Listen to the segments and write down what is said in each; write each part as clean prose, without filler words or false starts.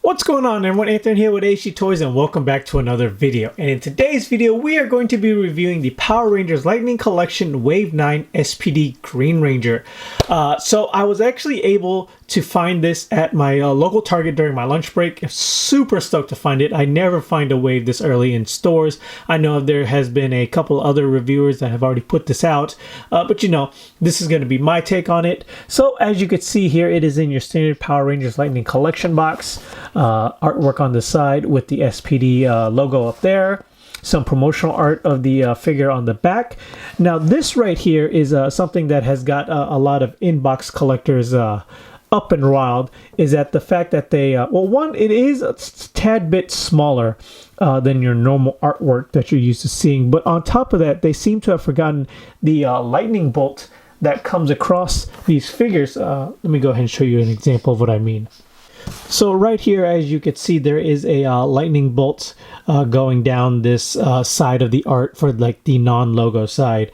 What's going on everyone, Anthony here with HD Toys and welcome back to another video. And in today's video we are going to be reviewing the Power Rangers Lightning Collection Wave 9 SPD Green Ranger. So I was actually able to find this at my local Target during my lunch break. I'm super stoked to find it. I never find a wave this early in stores. I know there has been a couple other reviewers that have already put this out, but you know, this is going to be my take on it. So as you can see here, it is in your standard Power Rangers Lightning Collection box. Artwork on the side with the SPD logo up there. Some promotional art of the figure on the back. Now this right here is something that has got a lot of inbox collectors up and riled, is that the fact that they, well, one, it is a tad bit smaller than your normal artwork that you're used to seeing, but on top of that, they seem to have forgotten the lightning bolt that comes across these figures. Let me go ahead and show you an example of what I mean. So right here, as you can see, there is a lightning bolt going down this side of the art for like the non-logo side.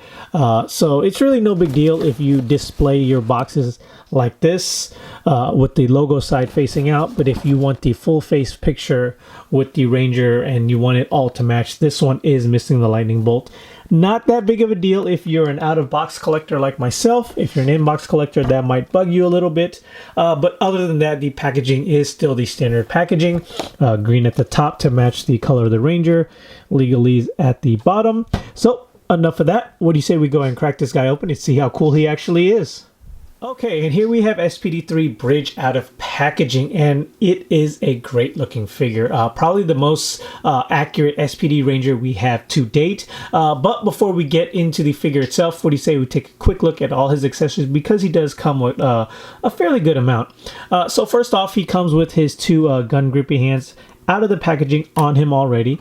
So it's really no big deal if you display your boxes like this with the logo side facing out. But if you want the full face picture with the Ranger and you want it all to match, this one is missing the lightning bolt. Not that big of a deal if you're an out-of-box collector like myself. If you're an in-box collector, that might bug you a little bit. But other than that, the packaging is still the standard packaging. Green at the top to match the color of the Ranger. Legalese at the bottom. So, enough of that. What do you say we go and crack this guy open and see how cool he actually is? Okay, and here we have SPD3 Bridge out of packaging, and it is a great looking figure. Probably the most accurate SPD Ranger we have to date. But before we get into the figure itself, what do you say we take a quick look at all his accessories, because he does come with a fairly good amount. So first off, he comes with his two gun grippy hands out of the packaging on him already.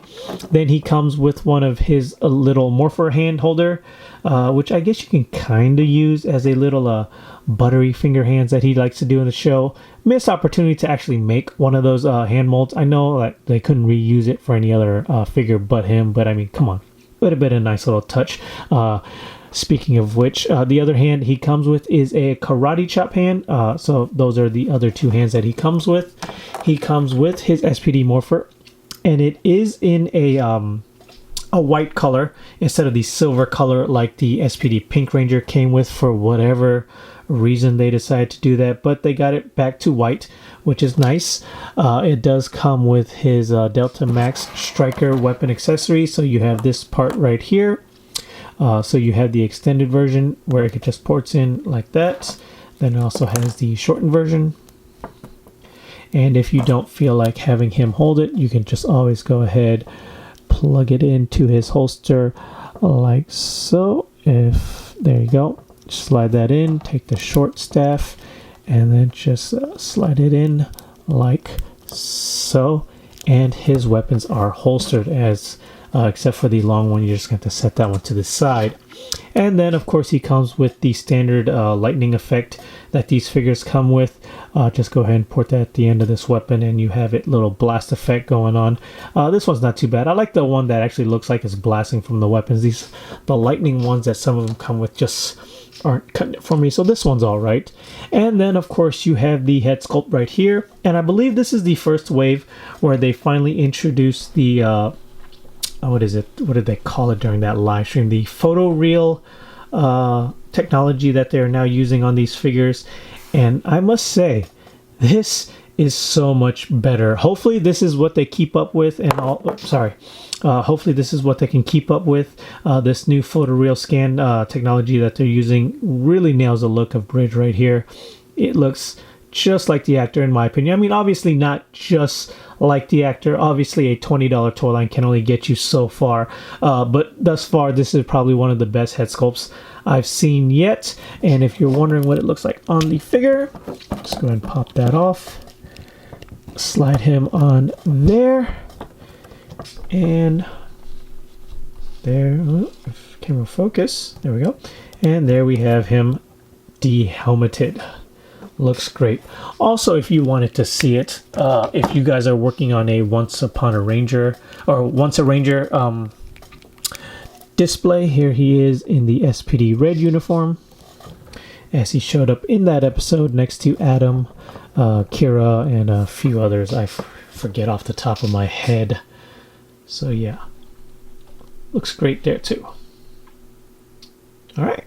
Then he comes with one of his little morpher hand holder, which I guess you can kind of use as a little buttery finger hands that he likes to do in the show. Missed opportunity to actually make one of those hand molds. I know that they couldn't reuse it for any other figure but him, but I mean, come on, would have been a nice little touch. Speaking of which, the other hand he comes with is a karate chop hand. So those are the other two hands that he comes with. He comes with his SPD morpher, and it is in a white color instead of the silver color like the SPD Pink Ranger came with. For whatever reason they decided to do that, but they got it back to white, which is nice. It does come with his Delta Max Striker weapon accessory. So you have this part right here. So you have the extended version where it just ports in like that. Then it also has the shortened version. And if you don't feel like having him hold it, you can just always go ahead, plug it into his holster like so. There you go. Slide that in, take the short staff, and then just slide it in like so. And his weapons are holstered as except for the long one. You're just going to set that one to the side. And then of course he comes with the standard lightning effect that these figures come with. Just go ahead and port that at the end of this weapon and you have it little blast effect going on. This one's not too bad. I like the one that actually looks like it's blasting from the weapons. The lightning ones that some of them come with just aren't cutting it for me, so this one's all right. And then of course you have the head sculpt right here, and I believe this is the first wave where they finally introduced the what is it? What did they call it during that live stream? The photoreal technology that they're now using on these figures. And I must say, this is so much better. Hopefully this is what they keep up with, and hopefully this is what they can keep up with. This new photoreal scan technology that they're using really nails the look of Bridge right here. It looks just like the actor, in my opinion. I mean, obviously not just like the actor. Obviously a $20 toy line can only get you so far, but thus far this is probably one of the best head sculpts I've seen yet. And if you're wondering what it looks like on the figure, just go ahead and pop that off, slide him on there, and there, camera focus, there we go, and there we have him de-helmeted. Looks great. Also, if you wanted to see it, if you guys are working on a Once a Ranger display, here he is in the SPD red uniform. as he showed up in that episode next to Adam, Kira, and a few others I forget off the top of my head. So yeah, looks great there too. All right.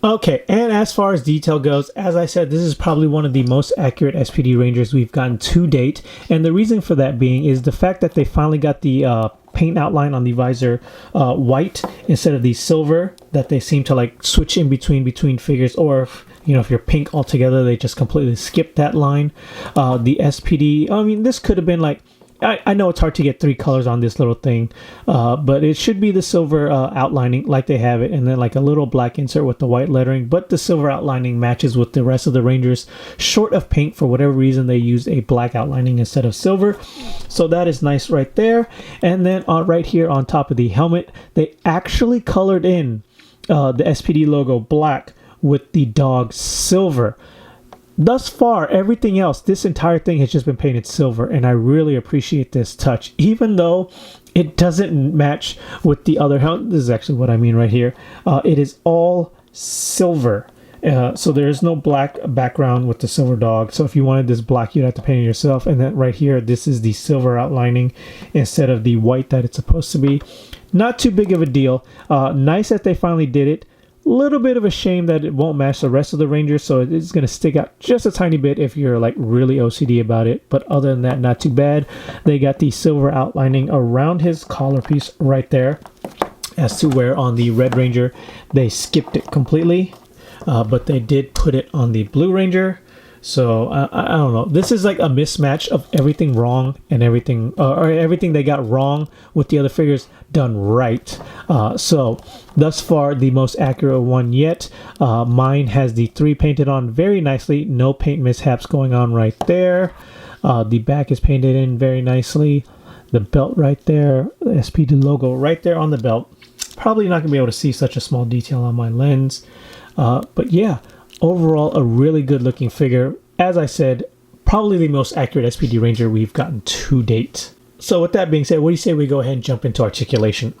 Okay, and as far as detail goes, as I said, this is probably one of the most accurate SPD Rangers we've gotten to date. And the reason for that being is the fact that they finally got the paint outline on the visor white instead of the silver that they seem to like switch in between figures, or if you're pink altogether, they just completely skip that line. The SPD, I mean, this could have been like, I know it's hard to get 3 colors on this little thing, but it should be the silver outlining like they have it, and then like a little black insert with the white lettering, but the silver outlining matches with the rest of the Rangers. Short of paint, for whatever reason, they used a black outlining instead of silver. So that is nice right there. And then right here on top of the helmet, they actually colored in the SPD logo black with the dog silver. Thus far, everything else, this entire thing has just been painted silver, and I really appreciate this touch, even though it doesn't match with the other helmet. This is actually what I mean right here. It is all silver. So there's no black background with the silver dog. So if you wanted this black, you'd have to paint it yourself. And then right here, this is the silver outlining instead of the white that it's supposed to be. Not too big of a deal. Nice that they finally did it. Little bit of a shame that it won't match the rest of the Rangers, so it's going to stick out just a tiny bit if you're like really OCD about it, but other than that, not too bad. They got the silver outlining around his collar piece right there, as to where on the Red Ranger they skipped it completely, but they did put it on the Blue Ranger. So I don't know, this is like a mismatch of everything wrong and everything, or everything they got wrong with the other figures done right. So thus far, the most accurate one yet. Mine has the 3 painted on very nicely, no paint mishaps going on right there. The back is painted in very nicely. The belt right there, the SPD logo right there on the belt. Probably not gonna be able to see such a small detail on my lens, but yeah. Overall, a really good looking figure. As I said, probably the most accurate SPD Ranger we've gotten to date. So with that being said, what do you say we go ahead and jump into articulation?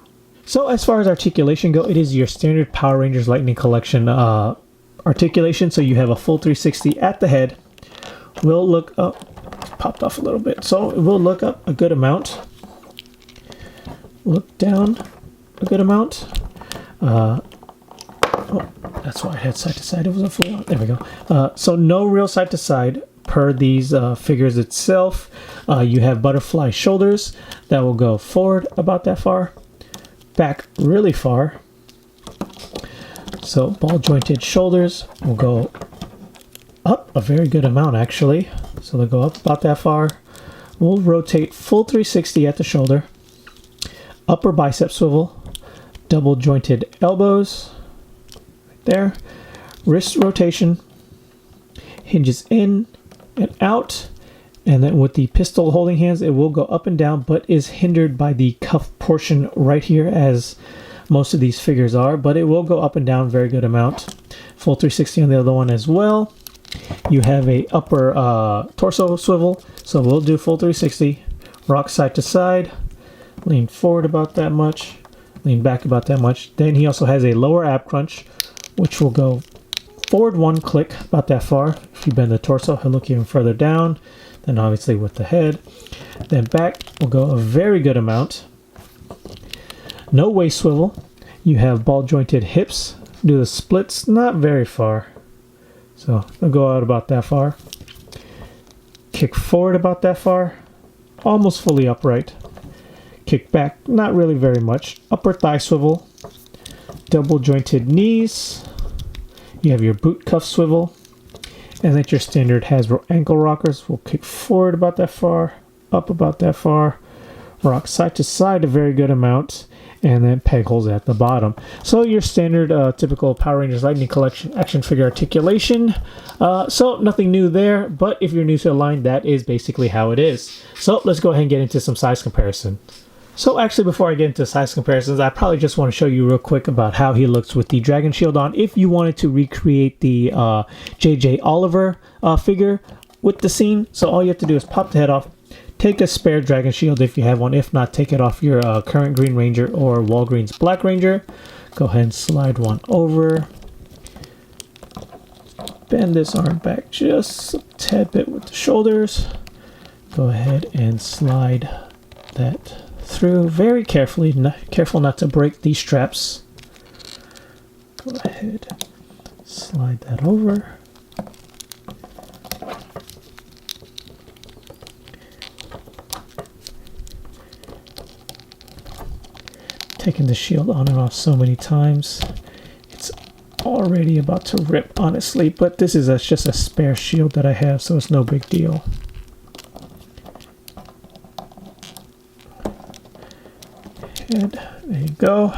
So as far as articulation go, it is your standard Power Rangers Lightning Collection articulation. So you have a full 360 at the head. We'll look up, popped off a little bit. So we'll look up a good amount. Look down a good amount. Oh, that's why I had side to side. It wasn't fully on. There we go. So no real side to side per these figures itself. You have butterfly shoulders that will go forward about that far, back really far. So ball jointed shoulders will go up a very good amount actually. So they'll go up about that far. We'll rotate full 360 at the shoulder. Upper bicep swivel, double jointed elbows. There, wrist rotation, hinges in and out, and then with the pistol holding hands, it will go up and down, but is hindered by the cuff portion right here, as most of these figures are, but it will go up and down very good amount. Full 360 on the other one as well. You have a upper torso swivel, so we'll do full 360, rock side to side, lean forward about that much, lean back about that much. Then he also has a lower ab crunch, which will go forward 1 click about that far. If you bend the torso, he'll look even further down. Then obviously with the head. Then back will go a very good amount. No waist swivel. You have ball jointed hips. Do the splits not very far. So they'll go out about that far. Kick forward about that far. Almost fully upright. Kick back, not really very much. Upper thigh swivel. Double jointed knees. You have your boot cuff swivel, and then your standard Hasbro ankle rockers will kick forward about that far, up about that far, rock side to side a very good amount, and then peg holes at the bottom. So your standard typical Power Rangers Lightning Collection action figure articulation. So nothing new there, but if you're new to the line, that is basically how it is. So let's go ahead and get into some size comparison. So actually, before I get into size comparisons, I probably just want to show you real quick about how he looks with the Dragon Shield on. If you wanted to recreate the J.J. Oliver figure with the scene, so all you have to do is pop the head off, take a spare Dragon Shield if you have one. If not, take it off your current Green Ranger or Walgreens Black Ranger. Go ahead and slide one over. bend this arm back just a tad bit with the shoulders. Go ahead and slide that through very carefully. Careful not to break these straps. Go ahead, slide that over. Taking the shield on and off so many times. It's already about to rip, honestly, but this is just a spare shield that I have, so it's no big deal. And there you go.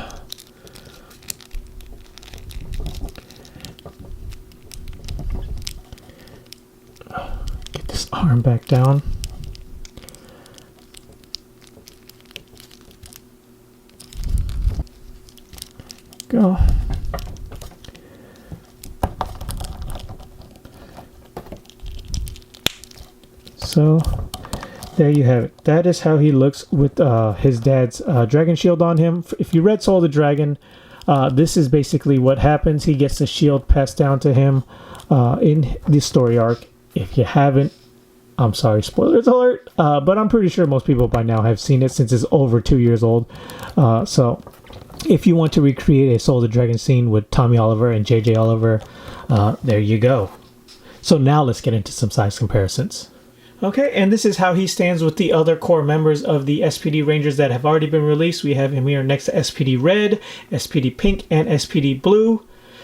Get this arm back down. Go. So there you have it. That is how he looks with his dad's dragon shield on him. If you read Soul of the Dragon, this is basically what happens. He gets the shield passed down to him in the story arc. If you haven't, I'm sorry, spoilers alert, but I'm pretty sure most people by now have seen it since it's over 2 years old. So if you want to recreate a Soul of the Dragon scene with Tommy Oliver and JJ Oliver, there you go. So now let's get into some size comparisons. Okay, and this is how he stands with the other core members of the SPD Rangers that have already been released. We have him here next to SPD Red, SPD Pink, and SPD Blue.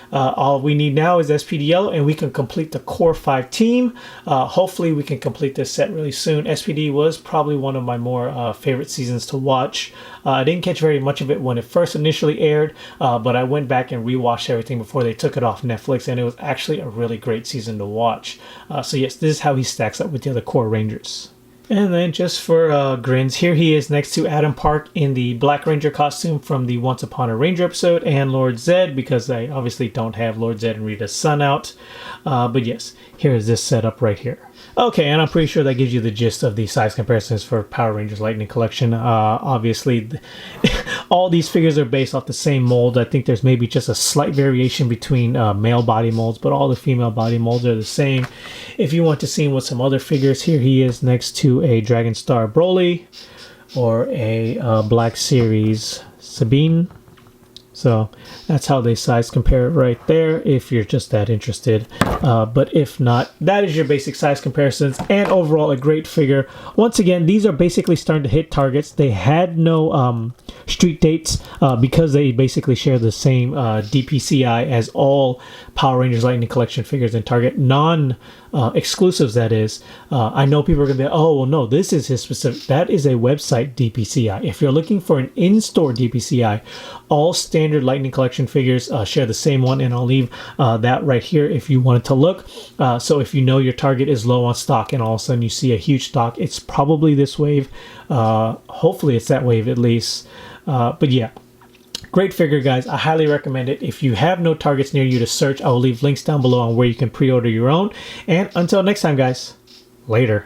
All we need now is SPD Yellow, and we can complete the Core 5 team. Hopefully we can complete this set really soon. SPD was probably one of my more favorite seasons to watch. I didn't catch very much of it when it first initially aired, but I went back and rewatched everything before they took it off Netflix, and it was actually a really great season to watch. So yes, this is how he stacks up with the other Core Rangers. And then just for grins, here he is next to Adam Park in the Black Ranger costume from the Once Upon a Ranger episode, and Lord Zed, because I obviously don't have Lord Zed and Rita's son out. But yes, here is this setup right here. Okay, and I'm pretty sure that gives you the gist of the size comparisons for Power Rangers Lightning Collection. Obviously, all these figures are based off the same mold. I think there's maybe just a slight variation between male body molds, but all the female body molds are the same. If you want to see him with some other figures, here he is next to a Dragon Star Broly or a Black Series Sabine. So that's how they size compare it right there if you're just that interested. But if not, that is your basic size comparisons, and overall a great figure. Once again, these are basically starting to hit targets. They had no street dates because they basically share the same DPCI as all Power Rangers Lightning Collection figures in Target. Non-exclusives, that is. I know people are going to be, oh, well, no, this is his specific. That is a website DPCI. If you're looking for an in-store DPCI, all standard Lightning Collection figures share the same one, and I'll leave that right here if you wanted to look. So if you know your Target is low on stock and all of a sudden you see a huge stock, it's probably this wave. Hopefully it's that wave at least. But yeah, great figure, guys. I highly recommend it. If you have no Targets near you to search, I will leave links down below on where you can pre-order your own. And until next time, guys, later.